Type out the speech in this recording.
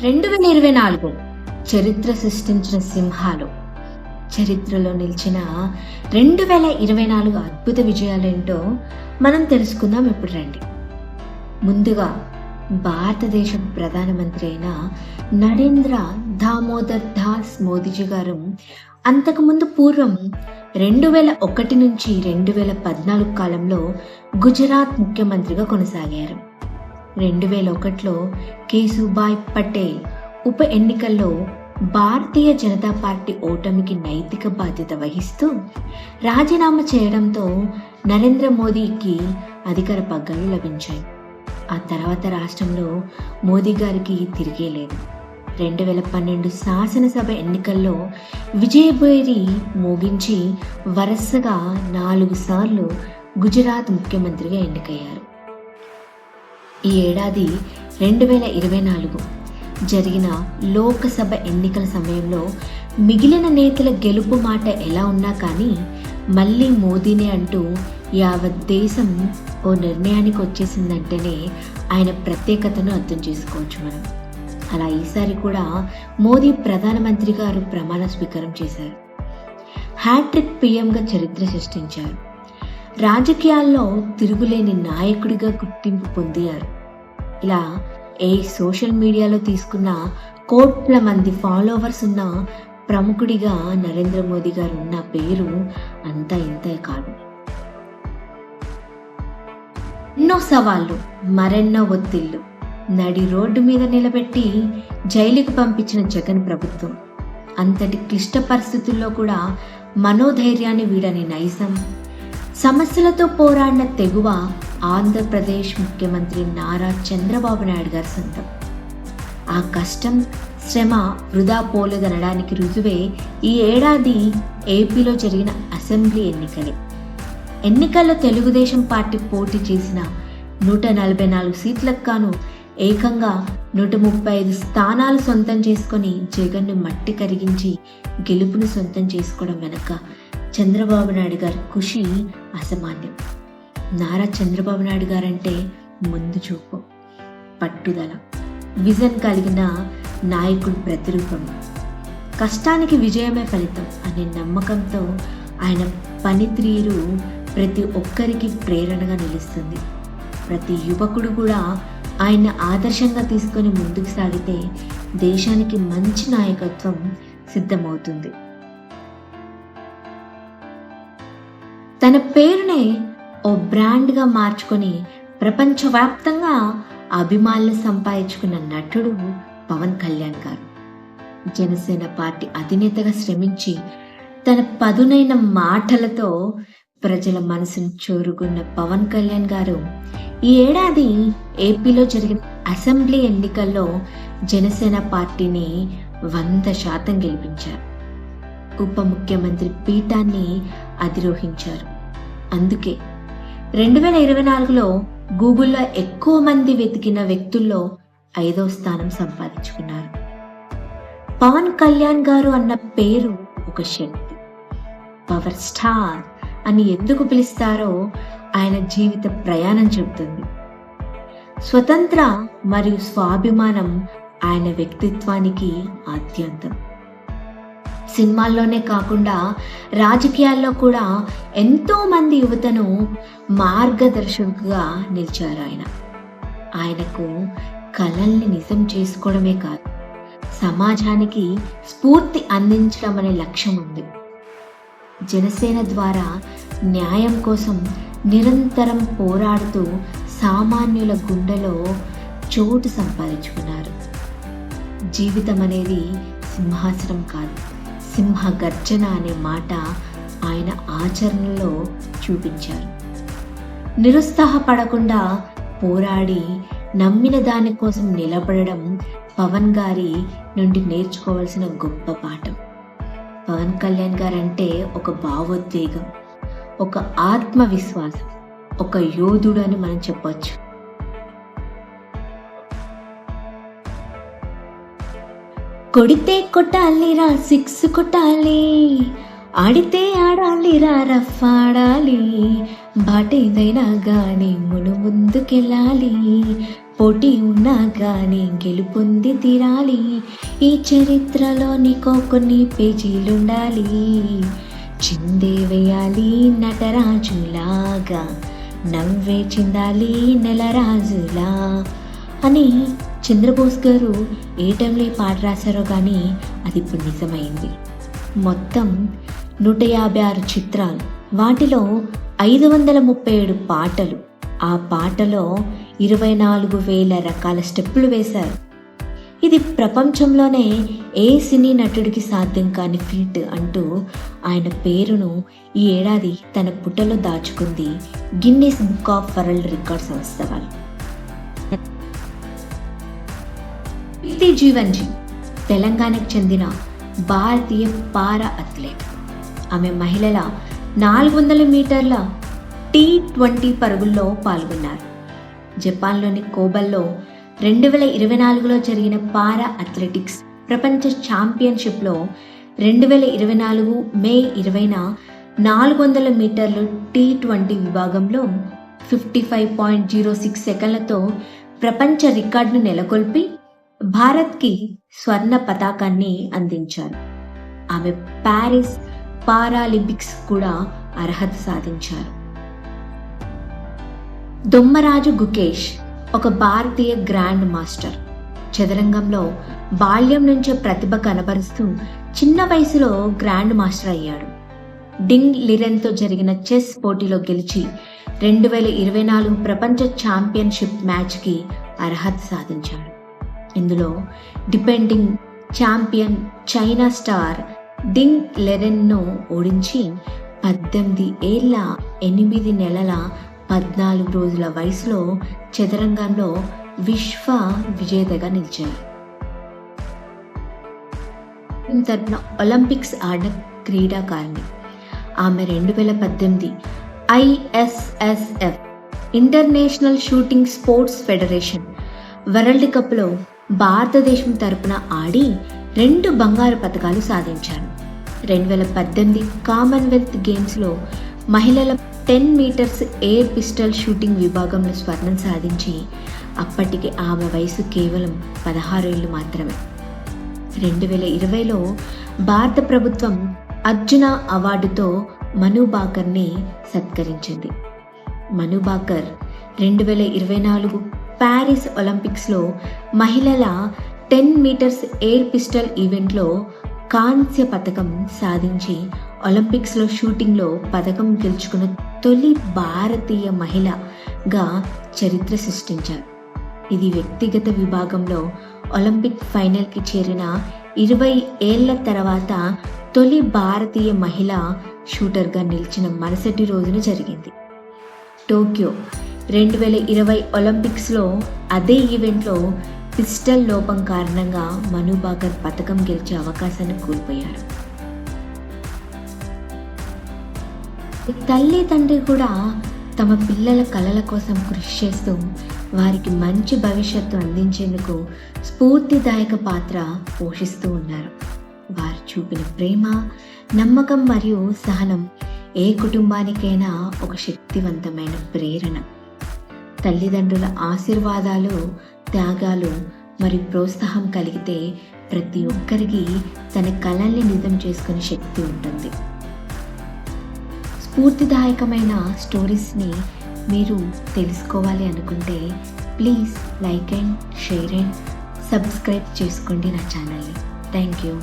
2024 చరిత్ర సృష్టించిన సింహాలు. చరిత్రలో నిలిచిన 2024 అద్భుత విజయాలేంటో మనం తెలుసుకుందాం. ఇప్పుడు రండి. ముందుగా భారతదేశ ప్రధానమంత్రి అయిన నరేంద్ర దామోదర్ దాస్ మోదీజీ గారు అంతకుముందు పూర్వం 2001 నుంచి 2014 కాలంలో గుజరాత్ ముఖ్యమంత్రిగా కొనసాగారు. 2001లో కేశుభాయ్ పటేల్ ఉప ఎన్నికల్లో భారతీయ జనతా పార్టీ ఓటమికి నైతిక బాధ్యత వహిస్తూ రాజీనామా చేయడంతో నరేంద్ర మోదీకి అధికార పగ్గాలు లభించాయి. ఆ తర్వాత రాష్ట్రంలో మోదీ గారికి తిరిగే లేదు. 2012 శాసనసభ ఎన్నికల్లో విజయభేరి మోగించి వరుసగా 4 సార్లు గుజరాత్ ముఖ్యమంత్రిగా ఎన్నికయ్యారు. ఈ ఏడాది 2024 జరిగిన లోకసభ ఎన్నికల సమయంలో మిగిలిన నేతల గెలుపు మాట ఎలా ఉన్నా కానీ మళ్ళీ మోదీనే అంటూ యావత్ దేశం ఓ నిర్ణయానికి వచ్చేసిందంటేనే ఆయన ప్రత్యేకతను అర్థం చేసుకోవచ్చు మనం. అలా ఈసారి కూడా మోదీ ప్రధానమంత్రి గారు ప్రమాణ స్వీకారం చేశారు. హ్యాట్రిక్ పీఎంగా చరిత్ర సృష్టించారు. రాజకీయాల్లో తిరుగులేని నాయకుడిగా గుర్తింపు పొందారు. ఇలా సోషల్ మీడియాలో తీసుకున్న కోట్ల మంది ఫాలోవర్స్ ఉన్న ప్రముఖుడిగా నరేంద్ర మోదీ గారు ఉన్న పేరు అంతా ఇంతే కాదు. ఎన్నో సవాళ్ళు, మరెన్నో ఒత్తిళ్లు నడి రోడ్డు మీద నిలబెట్టి జైలుకు పంపించిన జగన్ ప్రభుత్వం అంతటి క్లిష్ట పరిస్థితుల్లో కూడా మనోధైర్యాన్ని వీడని నైజం, సమస్యలతో పోరాడిన తెగువ ఆంధ్రప్రదేశ్ ముఖ్యమంత్రి నారా చంద్రబాబు నాయుడు గారి సొంతం. ఆ కష్టం, శ్రమ వృధా పోలేదనడానికి రుజువే ఈ ఏడాది ఏపీలో జరిగిన అసెంబ్లీ ఎన్నికల్లో తెలుగుదేశం పార్టీ పోటీ చేసిన 144 సీట్లకు గాను ఏకంగా 135 స్థానాలు సొంతం చేసుకొని జగన్ను మట్టి కరిగించి గెలుపును సొంతం చేసుకోవడం వెనక చంద్రబాబు నాయుడు గారి కృషి అసామాన్యం. నారా చంద్రబాబు నాయుడు గారంటే ముందు చూపు, పట్టుదల, విజన్ కలిగిన నాయకుడు ప్రతిరూపం. కష్టానికి విజయమే ఫలితం అనే నమ్మకంతో ఆయన పనితీరు ప్రతి ఒక్కరికి ప్రేరణగా నిలుస్తుంది. ప్రతి యువకుడు కూడా ఆయన ఆదర్శంగా తీసుకొని ముందుకు సాగితే దేశానికి మంచి నాయకత్వం సిద్ధమవుతుంది. తన పేరునే ఓ బ్రాండ్గా మార్చుకొని ప్రపంచవ్యాప్తంగా అభిమానులు సంపాదించుకున్న నటుడు పవన్ కళ్యాణ్ గారు. జనసేన పార్టీ అధినేతగా శ్రమించి తన పదునైన మాటలతో ప్రజల మనసును చూరుకున్న పవన్ కళ్యాణ్ గారు ఈ ఏడాది ఏపీలో జరిగిన అసెంబ్లీ ఎన్నికల్లో జనసేన పార్టీని 100% గెలిపించారు. ఉప ముఖ్యమంత్రి పీఠాన్ని అధిరోహించారు. అందుకే 2024లో గూగుల్లో ఎక్కువ మంది వెతికిన వ్యక్తుల్లో 5వ స్థానం సంపాదించుకున్నారు. పవన్ కళ్యాణ్ గారు అన్న పేరు ఒక శక్తి. పవర్ స్టార్ అని ఎందుకు పిలుస్తారో ఆయన జీవిత ప్రయాణం చెబుతుంది. స్వతంత్ర మరియు స్వాభిమానం ఆయన వ్యక్తిత్వానికి ఆద్యంతం. సినిమాల్లోనే కాకుండా రాజకీయాల్లో కూడా ఎంతో మంది యువతను మార్గదర్శకుగా నిలిచారు ఆయనకు కలల్ని నిజం చేసుకోవడమే కాదు, సమాజానికి స్ఫూర్తి అందించడం అనే లక్ష్యం ఉంది. జనసేన ద్వారా న్యాయం కోసం నిరంతరం పోరాడుతూ సామాన్యుల గుండెలో చోటు సంపాదించుకున్నారు. జీవితం అనేది సింహాసనం కాదు, సింహ గర్జన అనే మాట ఆయన ఆచరణలో చూపించారు. నిరుత్సాహపడకుండా పోరాడి నమ్మిన దానికోసం నిలబడడం పవన్ గారి నుండి నేర్చుకోవాల్సిన గొప్ప పాఠం. పవన్ కళ్యాణ్ గారంటే ఒక భావోద్వేగం, ఒక ఆత్మవిశ్వాసం, ఒక యోధుడు అని మనం చెప్పొచ్చు. కొడితే కొట్టాలిరా, 6 కొట్టాలి, ఆడితే ఆడాలిరా, రఫ్ ఆడాలి, బాటేదైనా గాని ముందుకెళ్ళాలి, పోటీ ఉన్నా కానీ గెలుపొంది తీరాలి, ఈ చరిత్రలో నీకో కొన్ని పేజీలుండాలి, చిందే వేయాలి నటరాజులాగా, నవ్వే చిందాలి నెలరాజులా అని చంద్రబోస్ గారు ఏ టైంలో ఈ పాట రాశారో కానీ అది ఇప్పుడు నిజమైంది. మొత్తం 156 చిత్రాలు, వాటిలో 537 పాటలు, ఆ పాటలో 24,000 రకాల స్టెప్పులు వేశారు. ఇది ప్రపంచంలోనే ఏ సినీ నటుడికి సాధ్యం కాని ఫీట్ అంటూ ఆయన పేరును ఈ ఏడాది తన పుటలో దాచుకుంది Guinness book of world record సంస్థ వాళ్ళు. ప్రీతి జీవన్జీ తెలంగాణకు చెందిన భారతీయ పారా అథ్లెట్. ఆమె మహిళల 400 మీటర్ల T20 పరుగుల్లో పాల్గొన్నారు. జపాన్లోని కోబల్లో 2024లో జరిగిన పారా అథ్లెటిక్స్ ప్రపంచ ఛాంపియన్షిప్లో 2024 మే 20న 400 మీటర్లు T20 విభాగంలో 55.06 సెకన్లతో ప్రపంచ రికార్డును నెలకొల్పి భారత్కి స్వర్ణ పతాకాన్ని అందించారు. ఆమె ప్యారిస్ పారాలింపిక్స్ కూడా అర్హత సాధించారు. దొమ్మరాజు గుకేష్ ఒక భారతీయ గ్రాండ్ మాస్టర్. చదరంగంలో బాల్యం నుంచే ప్రతిభ కనబరుస్తూ చిన్న వయసులో గ్రాండ్ మాస్టర్ అయ్యాడు. డింగ్ లిరెన్తో జరిగిన చెస్ పోటీలో గెలిచి 2024 ప్రపంచ ఛాంపియన్షిప్ మ్యాచ్కి అర్హత సాధించాడు. ఇందులో డిపెండింగ్ ఛాంపియన్ చైనా స్టార్ డింగ్ లెరెన్ను ఓడించి 18 ఏళ్ల 8 నెలల 14 రోజుల వయసులో చదరంగంలో విశ్వ విజేతగా నిలిచారు. తరపున ఒలింపిక్స్ ఆడిన క్రీడాకారిణి. ఆమె 2018 ISSF international shooting sports federation world కప్లో భారతదేశం తరపున ఆడి 2 బంగారు పతకాలు సాధించారు. 2018 కామన్వెల్త్ గేమ్స్లో మహిళల 10 మీటర్స్ ఎయిర్ పిస్టల్ షూటింగ్ విభాగంలో స్వర్ణం సాధించి అప్పటికి ఆమె వయసు కేవలం 16 ఏళ్ళు మాత్రమే. 2020లో భారత ప్రభుత్వం అర్జున అవార్డుతో మను బాకర్ని సత్కరించింది. మను బాకర్ 2024 ప్యారిస్ ఒలింపిక్స్లో మహిళల 10 మీటర్స్ ఎయిర్ పిస్టల్ ఈవెంట్లో కాంస్య పథకం సాధించి ఒలింపిక్స్లో షూటింగ్లో పథకం గెలుచుకున్న తొలి భారతీయ మహిళగా చరిత్ర సృష్టించారు. ఇది వ్యక్తిగత విభాగంలో ఒలింపిక్ ఫైనల్కి చేరిన 20 ఏళ్ల తర్వాత తొలి భారతీయ మహిళా షూటర్గా నిలిచిన మరుసటి రోజున జరిగింది. టోక్యో 2020 ఒలింపిక్స్లో అదే ఈవెంట్లో పిస్టల్ లోపం కారణంగా మను బాకర్ పథకం గెలిచే అవకాశాన్ని కోల్పోయారు. తల్లి తండ్రి కూడా తమ పిల్లల కలల కోసం కృషి చేస్తూ వారికి మంచి భవిష్యత్తు అందించేందుకు స్ఫూర్తిదాయక పాత్ర పోషిస్తూ ఉన్నారు. వారు చూపిన ప్రేమ, నమ్మకం మరియు సహనం ఏ కుటుంబానికైనా ఒక శక్తివంతమైన ప్రేరణ. తల్లిదండ్రుల ఆశీర్వాదాలు, త్యాగాలు మరియు ప్రోత్సాహం కలిగితే ప్రతి ఒక్కరికి తన కలల్ని నిజం చేసుకునే శక్తి ఉంటుంది. స్ఫూర్తిదాయకమైన స్టోరీస్ని మీరు తెలుసుకోవాలి అనుకుంటే please like and share and subscribe చేసుకోండి నా ఛానల్ని. Thank you.